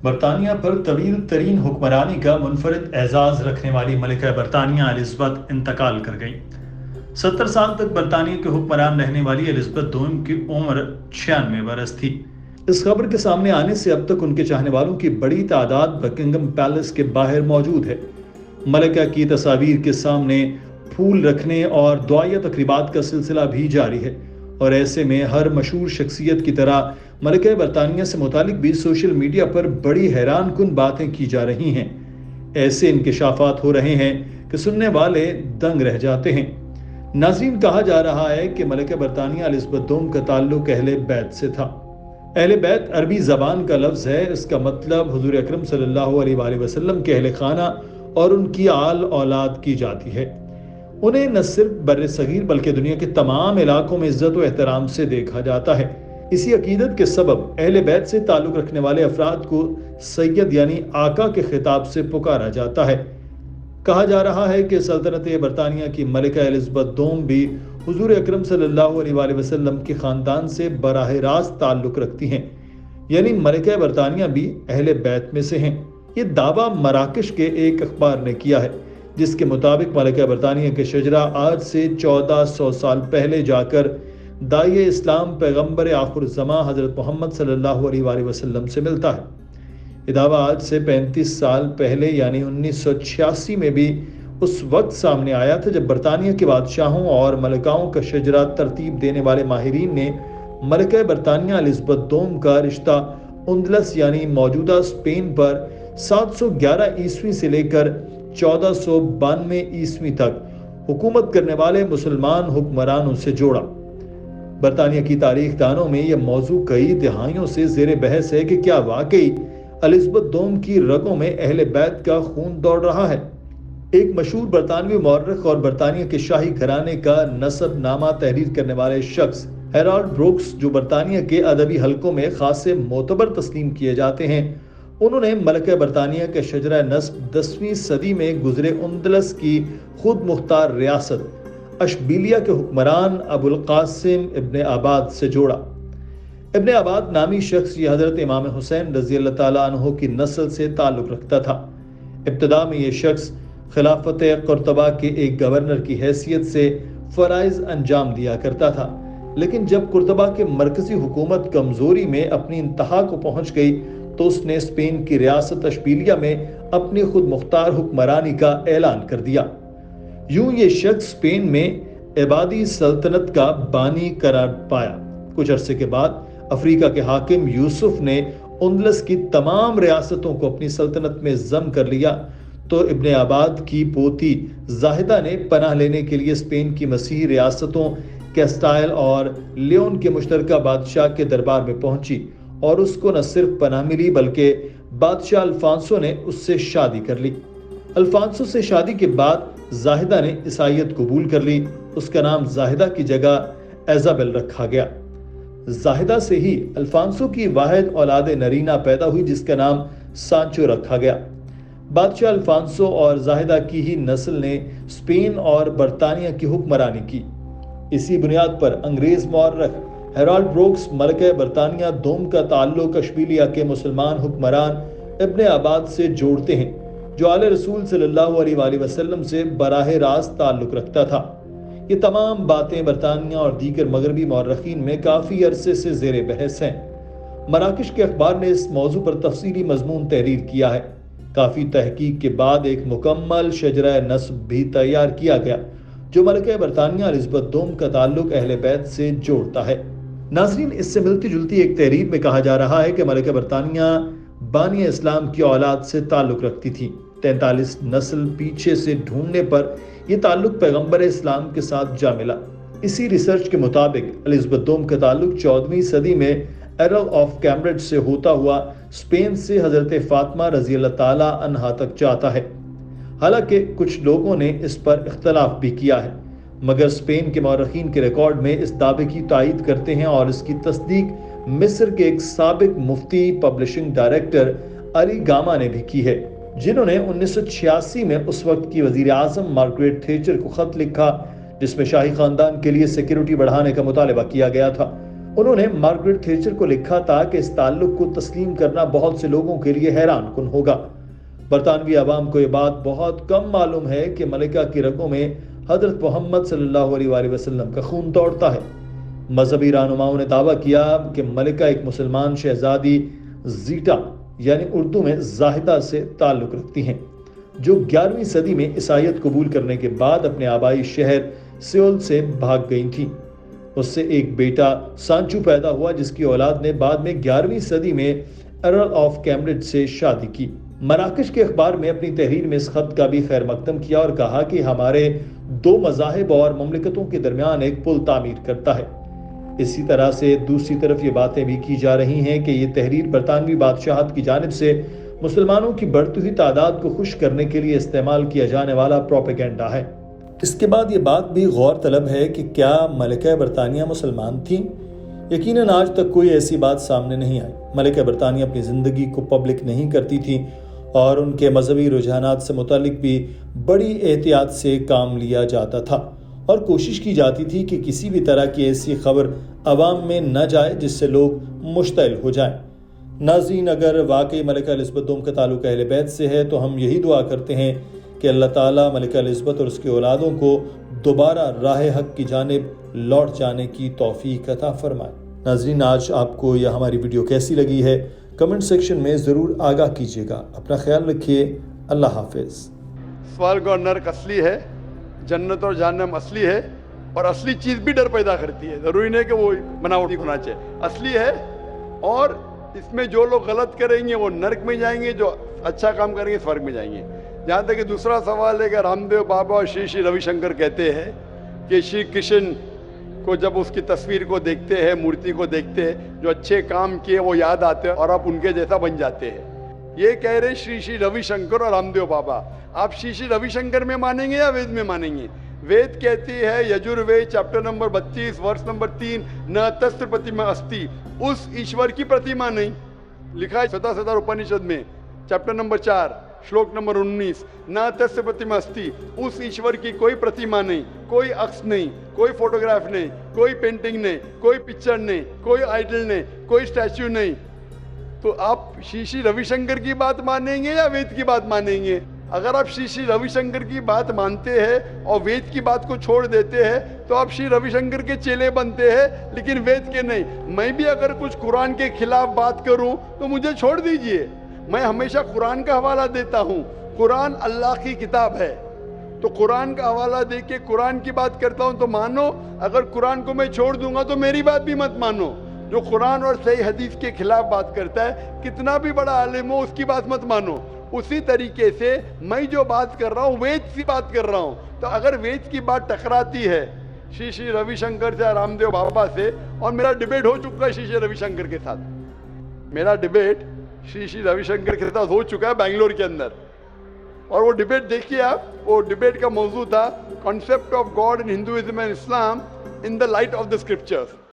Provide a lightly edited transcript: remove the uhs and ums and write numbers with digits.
برطانیہ پر طویل ترین حکمرانی کا منفرد اعزاز رکھنے والی ملکہ برطانیہ الزبتھ انتقال کر گئیں۔ 70 سال تک برطانیہ کے حکمران رہنے والی الزبتھ دوم کی عمر 96 برس تھی۔ اس خبر کے سامنے آنے سے اب تک ان کے چاہنے والوں کی بڑی تعداد بکنگم پیلس کے باہر موجود ہے۔ ملکہ کی تصاویر کے سامنے پھول رکھنے اور دعائیہ تقریبات کا سلسلہ بھی جاری ہے، اور ایسے میں ہر مشہور شخصیت کی طرح ملکہ برطانیہ سے متعلق بھی سوشل میڈیا پر بڑی حیران کن باتیں کی جا رہی ہیں۔ ایسے انکشافات ہو رہے ہیں کہ سننے والے دنگ رہ جاتے ہیں۔ ناظرین، کہا جا رہا ہے کہ ملکہ برطانیہ الزبتھ دوم کا تعلق اہل بیت سے تھا۔ اہل بیت عربی زبان کا لفظ ہے۔ اس کا مطلب حضور اکرم صلی اللہ علیہ وآلہ وسلم کے اہل خانہ اور ان کی آل اولاد کی جاتی ہے۔ انہیں نہ صرف بر صغیر بلکہ دنیا کے تمام علاقوں میں عزت و احترام سے دیکھا جاتا ہے۔ اسی عقیدت کے سبب اہل بیت سے تعلق رکھنے والے افراد کو سید یعنی آقا کے خطاب سے پکارا جاتا ہے۔ کہا جا رہا ہے کہ سلطنت برطانیہ کی ملکہ الزبتھ دوم بھی حضور اکرم صلی اللہ علیہ وآلہ وسلم کے خاندان سے براہ راست تعلق رکھتی ہیں، یعنی ملکہ برطانیہ بھی اہل بیت میں سے ہیں۔ یہ دعویٰ مراکش کے ایک اخبار نے کیا ہے، جس کے مطابق ملکہ برطانیہ کے شجرہ آج سے 1400 سال پہلے جا کر داعی اسلام پیغمبر آخر الزماں حضرت محمد صلی اللہ علیہ وآلہ وسلم سے ملتا ہے۔ یہ دعویٰ آج سے 35 سال پہلے یعنی 1986 میں بھی اس وقت سامنے آیا تھا جب برطانیہ کے بادشاہوں اور ملکاؤں کا شجرہ ترتیب دینے والے ماہرین نے ملکہ برطانیہ الزبتھ دوم کا رشتہ اندلس یعنی موجودہ اسپین پر 711 عیسوی سے لے کر 1492 عیسوی تک حکومت کرنے والے مسلمان حکمرانوں سے جوڑا۔ برطانیہ کی تاریخ دانوں میں یہ موضوع کئی دہائیوں سے زیر بحث ہے کہ کیا واقعی الزبتھ دوم کی رگوں میں اہل بیت کا خون دوڑ رہا ہے۔ ایک مشہور برطانوی مورخ اور برطانیہ کے شاہی گھرانے کا نسب نامہ تحریر کرنے والے شخص ہیرالڈ بروکس، جو برطانیہ کے ادبی حلقوں میں خاصے معتبر تسلیم کیے جاتے ہیں، انہوں نے ملکہ برطانیہ کے شجرہ نسب 10ویں صدی میں گزرے اندلس کی خود مختار ریاست اشبیلیہ کے حکمران ابو القاسم ابن عباد سے جوڑا۔ ابن عباد نامی شخص یہ حضرت امام حسین رضی اللہ تعالیٰ عنہ کی نسل سے تعلق رکھتا تھا۔ ابتدا میں یہ شخص خلافت قرطبہ کے ایک گورنر کی حیثیت سے فرائض انجام دیا کرتا تھا، لیکن جب قرطبہ کے مرکزی حکومت کمزوری میں اپنی انتہا کو پہنچ گئی تو اس نے اسپین کی ریاست اشبیلیہ میں اپنی خود مختار حکمرانی کا اعلان کر دیا۔ یوں یہ شخص اسپین میں عبادی سلطنت کا بانی قرار پایا۔ کچھ عرصے کے بعد افریقہ کے حاکم یوسف نے اندلس کی تمام ریاستوں کو اپنی سلطنت میں ضم کر لیا تو ابن عباد کی پوتی زاہدہ نے پناہ لینے کے لیے اسپین کی مسیحی ریاستوں کیسٹائل اور لیون کے مشترکہ بادشاہ کے دربار میں پہنچی، اور اس کو نہ صرف پناہ ملی بلکہ بادشاہ الفانسو نے اس سے شادی کر لی۔ الفانسو سے شادی کے بعد زاہدہ نے عیسائیت قبول کر لی۔ اس کا نام زاہدہ کی جگہ ایزابل رکھا گیا۔ زاہدہ سے ہی الفانسو کی واحد اولاد نرینہ پیدا ہوئی جس کا نام سانچو رکھا گیا۔ بادشاہ الفانسو اور زاہدہ کی ہی نسل نے اسپین اور برطانیہ کی حکمرانی کی۔ اسی بنیاد پر انگریز مورخ ہیرالڈ بروکس ملکہ برطانیہ دوم کا تعلق اشبیلیہ کے مسلمان حکمران ابن عباد سے جوڑتے ہیں، جو آل رسول صلی اللہ علیہ وآلہ وسلم سے براہ راست تعلق رکھتا تھا۔ یہ تمام باتیں برطانیہ اور دیگر مغربی مورخین میں کافی عرصے سے زیر بحث ہیں۔ مراکش کے اخبار نے اس موضوع پر تفصیلی مضمون تحریر کیا ہے۔ کافی تحقیق کے بعد ایک مکمل شجرہ نسب بھی تیار کیا گیا جو ملکہ برطانیہ الزبتھ دوم کا تعلق اہل بیت سے جوڑتا ہے۔ ناظرین، اس سے ملتی جلتی ایک تحریر میں کہا جا رہا ہے کہ ملکہ برطانیہ بانی اسلام کی اولاد سے تعلق رکھتی تھی۔ 43 نسل پیچھے سے ڈھونڈنے پر یہ تعلق پیغمبر اسلام کے ساتھ جا ملا۔ اسی ریسرچ کے مطابق الزبتھ دوم کا تعلق 14ویں صدی میں ایرل آف کیمبرج سے ہوتا ہوا اسپین سے حضرت فاطمہ رضی اللہ تعالیٰ عنہا تک جاتا ہے۔ حالانکہ کچھ لوگوں نے اس پر اختلاف بھی کیا ہے، مگر اسپین کے مورخین کے ریکارڈ میں اس دعوے کی تائید کرتے ہیں، اور اس کی تصدیق مصر کے ایک سابق مفتی پبلشنگ ڈائریکٹر علی گاما نے بھی کی ہے، جنہوں نے 1986 میں اس وقت کی وزیر اعظم مارگریٹ تھیچر کو خط لکھا جس میں شاہی خاندان کے لیے سیکیورٹی بڑھانے کا مطالبہ کیا گیا تھا۔ انہوں نے مارگریٹ تھیچر کو لکھا تھا کہ اس تعلق کو تسلیم کرنا بہت سے لوگوں کے لیے حیران کن ہوگا۔ برطانوی عوام کو یہ بات بہت کم معلوم ہے کہ ملکہ کی رگوں میں حضرت محمد صلی اللہ علیہ وآلہ وسلم کا خون دوڑتا ہے۔ مذہبی رہنماؤں نے دعویٰ کیا کہ ملکہ ایک مسلمان شہزادی زیٹا یعنی اردو میں زاہدہ سے تعلق رکھتی ہیں، جو 11ویں صدی میں عیسائیت قبول کرنے کے بعد اپنے آبائی شہر سیول سے بھاگ گئی تھیں۔ اس سے ایک بیٹا سانچو پیدا ہوا، جس کی اولاد نے بعد میں 11ویں صدی میں ارل آف کیمبرج سے شادی کی۔ مراکش کے اخبار میں اپنی تحریر میں اس خط کا بھی خیر مقدم کیا اور کہا کہ ہمارے دو مذاہب اور مملکتوں کے درمیان ایک پل تعمیر کرتا ہے۔ اسی طرح سے دوسری طرف یہ باتیں بھی کی جا رہی ہیں کہ یہ تحریر برطانوی بادشاہت کی جانب سے مسلمانوں کی بڑھتی ہوئی تعداد کو خوش کرنے کے لیے استعمال کیا جانے والا پروپیگنڈا ہے۔ اس کے بعد یہ بات بھی غور طلب ہے کہ کیا ملکہ برطانیہ مسلمان تھیں؟ یقیناً آج تک کوئی ایسی بات سامنے نہیں آئی۔ ملکہ برطانیہ اپنی زندگی کو پبلک نہیں کرتی تھی اور ان کے مذہبی رجحانات سے متعلق بھی بڑی احتیاط سے کام لیا جاتا تھا اور کوشش کی جاتی تھی کہ کسی بھی طرح کی ایسی خبر عوام میں نہ جائے جس سے لوگ مشتعل ہو جائیں۔ ناظرین، اگر واقعی ملکہ الزبتھ دوم کا تعلق اہل بیت سے ہے تو ہم یہی دعا کرتے ہیں کہ اللہ تعالیٰ ملکہ الزبتھ اور اس کی اولادوں کو دوبارہ راہ حق کی جانب لوٹ جانے کی توفیق عطا فرمائے۔ ناظرین، آج آپ کو یہ ہماری ویڈیو کیسی لگی ہے کمنٹ سیکشن میں ضرور آگاہ کیجیے گا۔ اپنا خیال رکھیے۔ اللہ حافظ۔ سورگ اور نرک اصلی ہے، جنت اور جہنم اصلی ہے، اور اصلی چیز بھی ڈر پیدا کرتی ہے، ضروری نہیں کہ وہ بناوٹی ہونا چاہیے، اصلی ہے۔ اور اس میں جو لوگ غلط کریں گے وہ نرک میں جائیں گے، جو اچھا کام کریں گے سورگ میں جائیں گے۔ جہاں تک کہ دوسرا سوال ہے کہ رام دیو بابا اور شری روی شنکر کہتے ہیں کہ شری کرشن کو جب اس کی تصویر کو دیکھتے ہیں، مورتی کو دیکھتے ہیں، جو اچھے کام کیے وہ یاد آتے ہیں اور آپ ان کے جیسا بن جاتے ہیں۔ یہ کہہ رہے شری روی شنکر اور رام دیو بابا۔ آپ شری روی شنکر میں مانیں گے یا وید میں مانیں گے؟ وید کہتی ہے، یجوروید چیپٹر نمبر 32 ورس نمبر 3، نہ تستر پرتیما استی، اس ایشور کی پرتیما نہیں۔ لکھا ہے شتاسدھار اپنشد میں چیپٹر نمبر 4 شلوک نمبر 19، نہ تستر پرتیما استی، اس ایشور کی کوئی پرتیما نہیں، کوئی عکس نہیں، کوئی فوٹوگراف نہیں، کوئی پینٹنگ نہیں، کوئی پکچر نہیں، کوئی آئیڈل نہیں، کوئی اسٹیچو نہیں۔ تو آپ شری روی شنکر کی بات مانیں گے یا وید کی بات مانیں گے؟ اگر آپ شری روی شنکر کی بات مانتے ہیں اور وید کی بات کو چھوڑ دیتے ہیں تو آپ شری روی شنکر کے چیلے بنتے ہیں، لیکن وید کے نہیں۔ میں بھی اگر کچھ قرآن کے خلاف بات کروں تو مجھے چھوڑ دیجئے۔ میں ہمیشہ قرآن کا حوالہ دیتا ہوں۔ قرآن اللہ کی کتاب ہے، تو قرآن کا حوالہ دے کے قرآن کی بات کرتا ہوں تو مانو۔ اگر قرآن کو میں چھوڑ دوں گا تو میری بات بھی مت مانو۔ جو قرآن اور صحیح حدیث کے خلاف بات کرتا ہے، کتنا بھی بڑا عالم ہو، اس کی بات مت مانو۔ اسی طریقے سے میں جو بات کر رہا ہوں وید سے بات کر رہا ہوں، تو اگر وید کی بات ٹکراتی ہے شری روی شنکر سے، رام دیو بابا سے، اور میرا ڈیبیٹ ہو چکا ہے شری روی شنکر کے ساتھ، میرا ڈیبیٹ شری روی شنکر کے ساتھ ہو چکا ہے بنگلور کے اندر، اور وہ ڈیبیٹ دیکھیے آپ۔ وہ ڈیبیٹ کا موضوع تھا concept of God in Hinduism and Islam in the light of the scriptures.